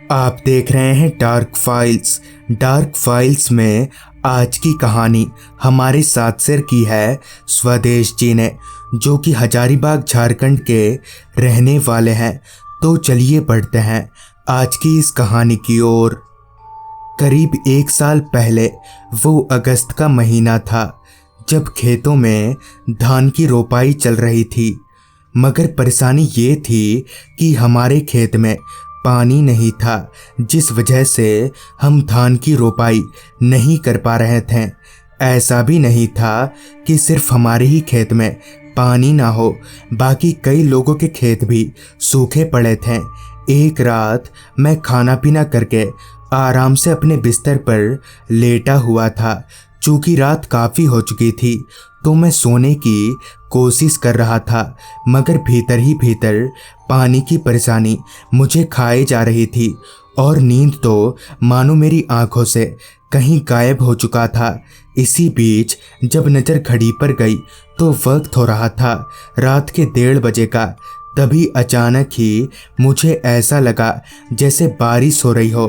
आप देख रहे हैं डार्क फाइल्स। डार्क फाइल्स में आज की कहानी हमारे साथ शेयर की है स्वदेश जी ने, जो कि हजारीबाग झारखंड के रहने वाले हैं। तो चलिए बढ़ते हैं आज की इस कहानी की ओर। करीब 1 साल पहले वो अगस्त का महीना था, जब खेतों में धान की रोपाई चल रही थी। मगर परेशानी ये थी कि हमारे खेत में पानी नहीं था, जिस वजह से हम धान की रोपाई नहीं कर पा रहे थे। ऐसा भी नहीं था कि सिर्फ हमारे ही खेत में पानी ना हो, बाकी कई लोगों के खेत भी सूखे पड़े थे। एक रात मैं खाना पीना करके आराम से अपने बिस्तर पर लेटा हुआ था। चूँकि रात काफ़ी हो चुकी थी, तो मैं सोने की कोशिश कर रहा था, मगर भीतर ही भीतर पानी की परेशानी मुझे खाए जा रही थी और नींद तो मानो मेरी आंखों से कहीं गायब हो चुका था। इसी बीच जब नज़र घड़ी पर गई तो वक्त हो रहा था रात के 1:30 बजे का। तभी अचानक ही मुझे ऐसा लगा जैसे बारिश हो रही हो,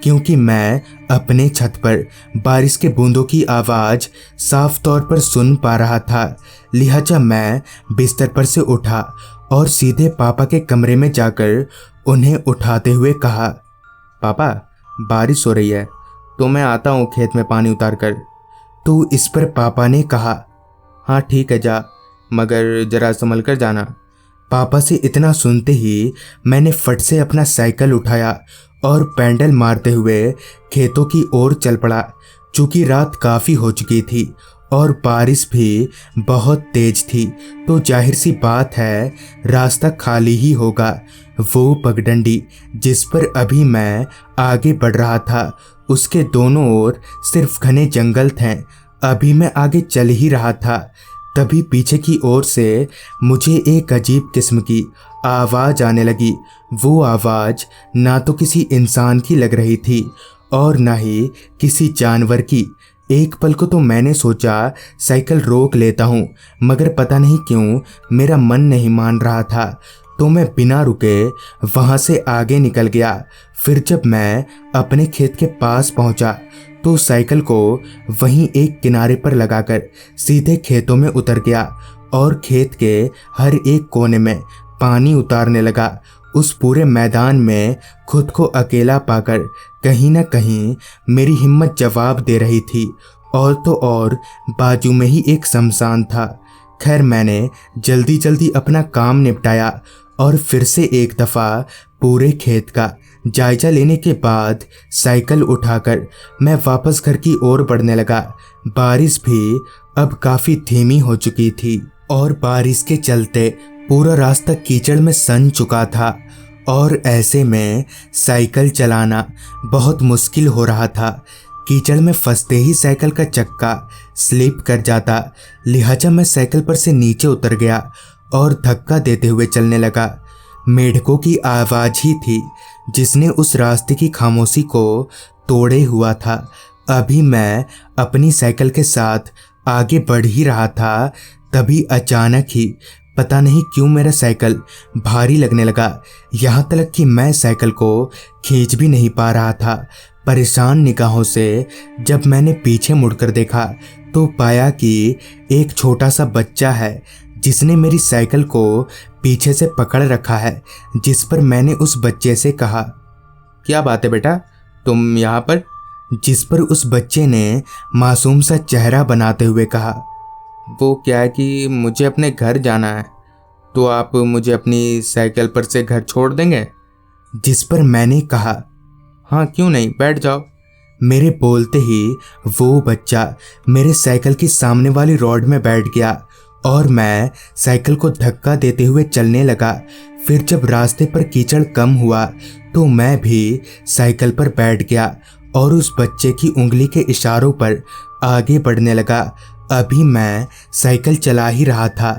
क्योंकि मैं अपने छत पर बारिश के बूंदों की आवाज़ साफ तौर पर सुन पा रहा था। लिहाजा मैं बिस्तर पर से उठा और सीधे पापा के कमरे में जाकर उन्हें उठाते हुए कहा, पापा बारिश हो रही है, तो मैं आता हूँ खेत में पानी उतार कर। तो इस पर पापा ने कहा, हाँ ठीक है जा, मगर ज़रा संभल कर जाना। पापा से इतना सुनते ही मैंने फट से अपना साइकिल उठाया और पैडल मारते हुए खेतों की ओर चल पड़ा। चूँकि रात काफ़ी हो चुकी थी और बारिश भी बहुत तेज थी, तो जाहिर सी बात है रास्ता खाली ही होगा। वो पगडंडी जिस पर अभी मैं आगे बढ़ रहा था, उसके दोनों ओर सिर्फ घने जंगल थे। अभी मैं आगे चल ही रहा था, तभी पीछे की ओर से मुझे एक अजीब किस्म की आवाज़ आने लगी। वो आवाज़ ना तो किसी इंसान की लग रही थी और ना ही किसी जानवर की। एक पल को तो मैंने सोचा साइकिल रोक लेता हूँ, मगर पता नहीं क्यों मेरा मन नहीं मान रहा था, तो मैं बिना रुके वहाँ से आगे निकल गया। फिर जब मैं अपने खेत के पास पहुँचा तो साइकिल को वहीं एक किनारे पर लगाकर सीधे खेतों में उतर गया और खेत के हर एक कोने में पानी उतारने लगा। उस पूरे मैदान में खुद को अकेला पाकर कहीं न कहीं मेरी हिम्मत जवाब दे रही थी। और तो और बाजू में ही एक शमशान था। खैर मैंने जल्दी जल्दी अपना काम निपटाया और फिर से एक दफ़ा पूरे खेत का जायजा लेने के बाद साइकिल उठाकर मैं वापस घर की ओर बढ़ने लगा। बारिश भी अब काफ़ी धीमी हो चुकी थी और बारिश के चलते पूरा रास्ता कीचड़ में सन चुका था और ऐसे में साइकिल चलाना बहुत मुश्किल हो रहा था। कीचड़ में फंसते ही साइकिल का चक्का स्लिप कर जाता। लिहाजा मैं साइकिल पर से नीचे उतर गया और धक्का देते हुए चलने लगा। मेढकों की आवाज़ ही थी जिसने उस रास्ते की खामोशी को तोड़े हुआ था। अभी मैं अपनी साइकिल के साथ आगे बढ़ ही रहा था, तभी अचानक ही पता नहीं क्यों मेरा साइकिल भारी लगने लगा। यहाँ तक कि मैं साइकिल को खींच भी नहीं पा रहा था। परेशान निगाहों से जब मैंने पीछे मुड़कर देखा तो पाया कि एक छोटा सा बच्चा है जिसने मेरी साइकिल को पीछे से पकड़ रखा है। जिस पर मैंने उस बच्चे से कहा, क्या बात है बेटा, तुम यहाँ पर? जिस पर उस बच्चे ने मासूम सा चेहरा बनाते हुए कहा, वो क्या है कि मुझे अपने घर जाना है, तो आप मुझे अपनी साइकिल पर से घर छोड़ देंगे? जिस पर मैंने कहा, हाँ क्यों नहीं, बैठ जाओ। मेरे बोलते ही वो बच्चा मेरे साइकिल की सामने वाली रॉड में बैठ गया और मैं साइकिल को धक्का देते हुए चलने लगा। फिर जब रास्ते पर कीचड़ कम हुआ तो मैं भी साइकिल पर बैठ गया और उस बच्चे की उंगली के इशारों पर आगे बढ़ने लगा। अभी मैं साइकिल चला ही रहा था,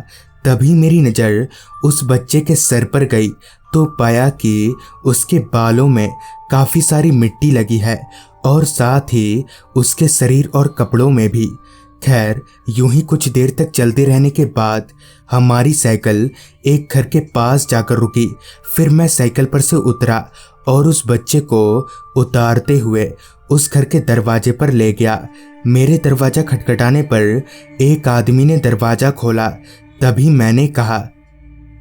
तभी मेरी नज़र उस बच्चे के सर पर गई तो पाया कि उसके बालों में काफ़ी सारी मिट्टी लगी है और साथ ही उसके शरीर और कपड़ों में भी। खैर यूं ही कुछ देर तक चलते रहने के बाद हमारी साइकिल एक घर के पास जाकर रुकी। फिर मैं साइकिल पर से उतरा और उस बच्चे को उतारते हुए उस घर के दरवाजे पर ले गया। मेरे दरवाजा खटखटाने पर एक आदमी ने दरवाजा खोला। तभी मैंने कहा,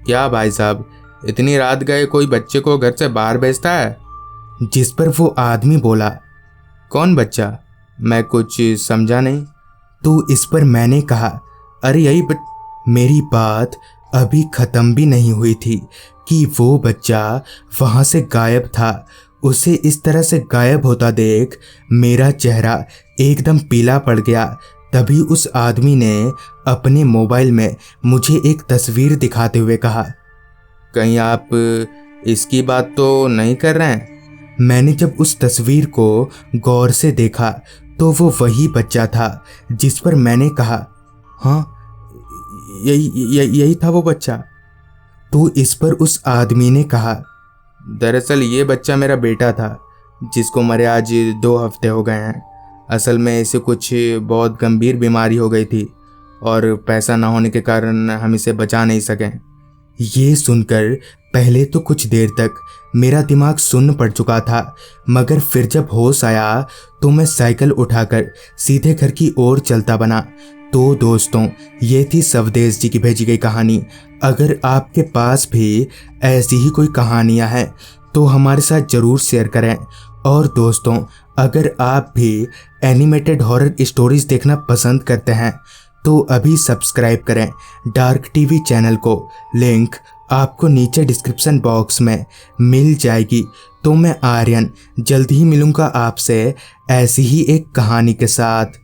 क्या भाई साहब, इतनी रात गए कोई बच्चे को घर से बाहर भेजता है? जिस पर वो आदमी बोला, कौन बच्चा? मैं कुछ समझा नहीं। तो इस पर मैंने कहा, अरे यही मेरी बात अभी खत्म भी नहीं हुई थी कि वो बच्चा वहां से गायब था। उसे इस तरह से गायब होता देख मेरा चेहरा एकदम पीला पड़ गया। तभी उस आदमी ने अपने मोबाइल में मुझे एक तस्वीर दिखाते हुए कहा, कहीं आप इसकी बात तो नहीं कर रहे हैं? मैंने जब उस तस्वीर को गौर से देखा तो वो वही बच्चा था। जिस पर मैंने कहा, हाँ, यही था वो बच्चा। तो इस पर उस आदमी ने कहा, दरअसल ये बच्चा मेरा बेटा था, जिसको मरे आज 2 हफ्ते हो गए हैं। असल में इसे कुछ बहुत गंभीर बीमारी हो गई थी और पैसा ना होने के कारण हम इसे बचा नहीं सके। ये सुनकर पहले तो कुछ देर तक मेरा दिमाग सुन्न पड़ चुका था, मगर फिर जब होश आया तो मैं साइकिल उठाकर सीधे घर की ओर चलता बना। तो दोस्तों, ये थी स्वदेश जी की भेजी गई कहानी। अगर आपके पास भी ऐसी ही कोई कहानियां हैं तो हमारे साथ ज़रूर शेयर करें। और दोस्तों, अगर आप भी एनिमेटेड हॉरर स्टोरीज देखना पसंद करते हैं तो अभी सब्सक्राइब करें डार्क टीवी चैनल को। लिंक आपको नीचे डिस्क्रिप्शन बॉक्स में मिल जाएगी। तो मैं आर्यन जल्द ही मिलूंगा आपसे ऐसी ही एक कहानी के साथ।